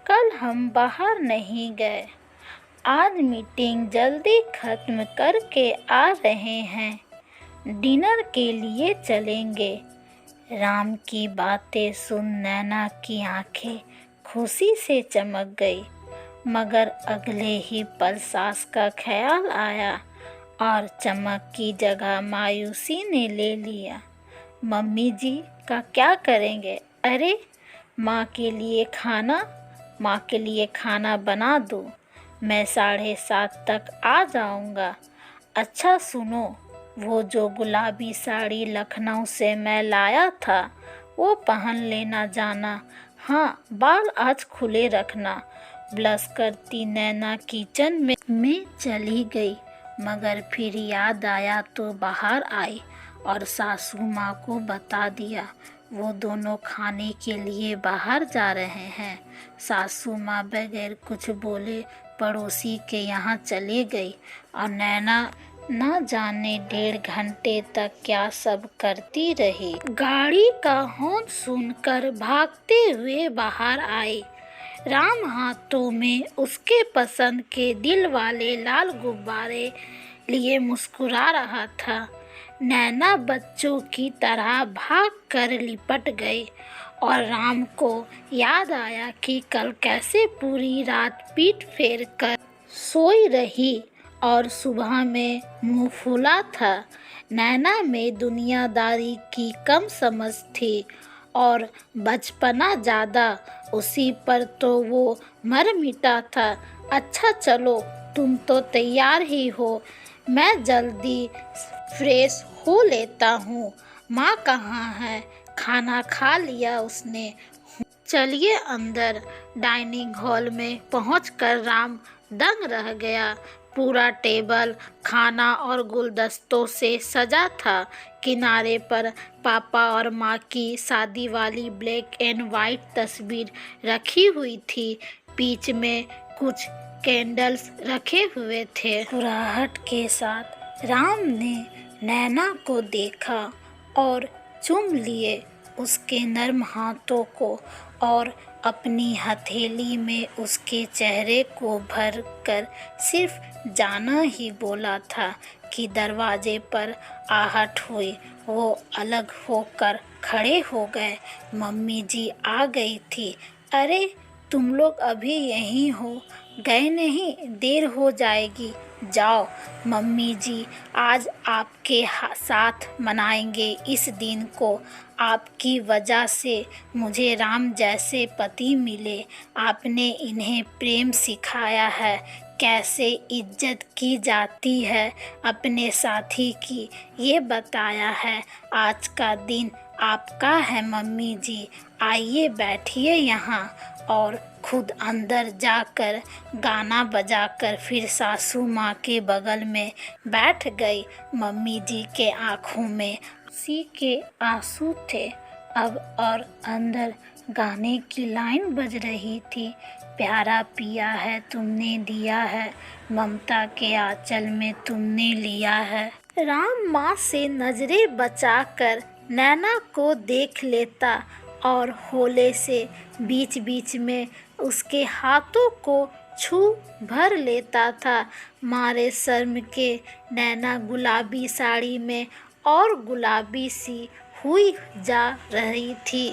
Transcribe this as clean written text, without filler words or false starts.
कल हम बाहर नहीं गए। आज मीटिंग जल्दी खत्म करके आ रहे हैं। डिनर के लिए चलेंगे। राम की बातें सुन नैना की आंखें खुशी से चमक गई, मगर अगले ही पल सास का ख्याल आया और चमक की जगह मायूसी ने ले लिया। मम्मी जी का क्या करेंगे? अरे माँ के लिए खाना बना दो। मैं 7:30 तक आ जाऊँगा। अच्छा सुनो, वो जो गुलाबी साड़ी लखनऊ से मैं लाया था वो पहन लेना जाना। हाँ, बाल आज खुले रखना। ब्लश करती नैना किचन में चली गई, मगर फिर याद आया तो बाहर आई और सासू माँ को बता दिया वो दोनों खाने के लिए बाहर जा रहे हैं। सासू माँ बगैर कुछ बोले पड़ोसी के यहाँ चले गई और नैना न जाने 1.5 घंटे तक क्या सब करती रही। गाड़ी का हॉर्न सुनकर भागते हुए बाहर आई। राम हाथों में उसके पसंद के दिल वाले लाल गुब्बारे लिए मुस्कुरा रहा था। नैना बच्चों की तरह भागकर लिपट गई और राम को याद आया कि कल कैसे पूरी रात पीठ फेर कर सोई रही और सुबह में मुंह फूला था। नैना में दुनियादारी की कम समझ थी और बचपना ज़्यादा। उसी पर तो वो मर मिटा था। अच्छा चलो, तुम तो तैयार ही हो, मैं जल्दी फ्रेश हो लेता हूँ। माँ कहाँ है? खाना खा लिया उसने? चलिए अंदर। डाइनिंग हॉल में पहुंचकर राम दंग रह गया। पूरा टेबल खाना और गुलदस्तों से सजा था। किनारे पर पापा और माँ की शादी वाली ब्लैक एंड वाइट तस्वीर रखी हुई थी। बीच में कुछ कैंडल्स रखे हुए थे। मुस्कुराहट के साथ राम ने नैना को देखा और चूम लिए उसके नर्म हाथों को और अपनी हथेली में उसके चेहरे को भर कर सिर्फ जाना ही बोला था कि दरवाजे पर आहट हुई। वो अलग होकर खड़े हो गए। मम्मी जी आ गई थी। अरे तुम लोग अभी यहीं हो, गए नहीं? देर हो जाएगी। जाओ, मम्मी जी आज आपके साथ मनाएंगे इस दिन को। आपकी वजह से मुझे राम जैसे पति मिले। आपने इन्हें प्रेम सिखाया है, कैसे इज्जत की जाती है अपने साथी की, ये बताया है। आज का दिन आपका है मम्मी जी। आइए बैठिए यहाँ। और खुद अंदर जाकर गाना बजाकर फिर सासू माँ के बगल में बैठ गई। मम्मी जी के आँखों में खुशी के आंसू थे अब, और अंदर गाने की लाइन बज रही थी। प्यारा पिया है तुमने दिया है, ममता के आंचल में तुमने लिया है। राम माँ से नजरें बचाकर नैना को देख लेता और होले से बीच बीच में उसके हाथों को छू भर लेता था। मारे शर्म के नैना गुलाबी साड़ी में और गुलाबी सी हुई जा रही थी।